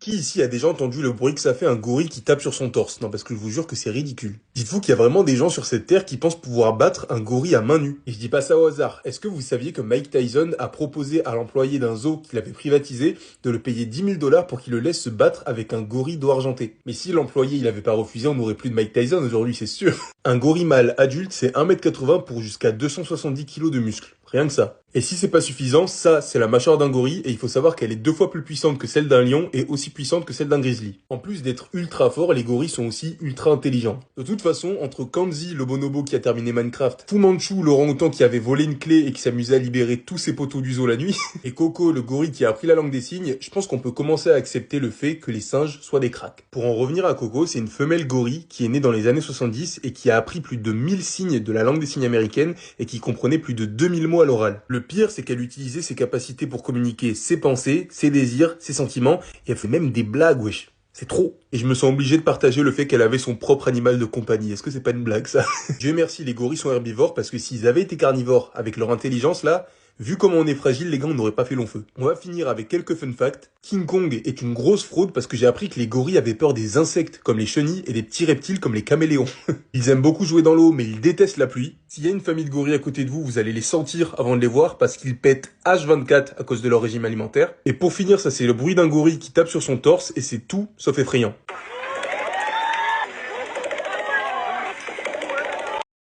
Qui ici a déjà entendu le bruit que ça fait un gorille qui tape sur son torse? Non, parce que je vous jure que c'est ridicule. Dites-vous qu'il y a vraiment des gens sur cette terre qui pensent pouvoir battre un gorille à main nue. Et je dis pas ça au hasard. Est-ce que vous saviez que Mike Tyson a proposé à l'employé d'un zoo qu'il avait privatisé de le payer 10 000 $ pour qu'il le laisse se battre avec un gorille dos argenté? Mais si l'employé il avait pas refusé, on n'aurait plus de Mike Tyson aujourd'hui, c'est sûr. Un gorille mâle adulte, c'est 1,80 m pour jusqu'à 270 kg de muscles. Rien que ça. Et si c'est pas suffisant, ça, c'est la mâchoire d'un gorille, et il faut savoir qu'elle est 2 fois plus puissante que celle d'un lion et aussi puissante que celle d'un grizzly. En plus d'être ultra forts, les gorilles sont aussi ultra intelligents. De toute façon, entre Kanzi, le bonobo qui a terminé Minecraft, Fu Manchu, l'orang-outan qui avait volé une clé et qui s'amusait à libérer tous ses poteaux du zoo la nuit, et Coco, le gorille qui a appris la langue des signes, je pense qu'on peut commencer à accepter le fait que les singes soient des cracks. Pour en revenir à Coco, c'est une femelle gorille qui est née dans les années 70 et qui a appris plus de 1000 signes de la langue des signes américaine et qui comprenait plus de 2000 mots à l'oral. Le pire, c'est qu'elle utilisait ses capacités pour communiquer ses pensées, ses désirs, ses sentiments, et elle fait même des blagues, wesh. C'est trop. Et je me sens obligé de partager le fait qu'elle avait son propre animal de compagnie. Est-ce que c'est pas une blague, ça? Dieu merci, les gorilles sont herbivores, parce que s'ils avaient été carnivores, avec leur intelligence, là, vu comment on est fragile, les gars, on n'aurait pas fait long feu. On va finir avec quelques fun facts. King Kong est une grosse fraude parce que j'ai appris que les gorilles avaient peur des insectes comme les chenilles et des petits reptiles comme les caméléons. Ils aiment beaucoup jouer dans l'eau, mais ils détestent la pluie. S'il y a une famille de gorilles à côté de vous, vous allez les sentir avant de les voir parce qu'ils pètent H24 à cause de leur régime alimentaire. Et pour finir, ça c'est le bruit d'un gorille qui tape sur son torse et c'est tout sauf effrayant.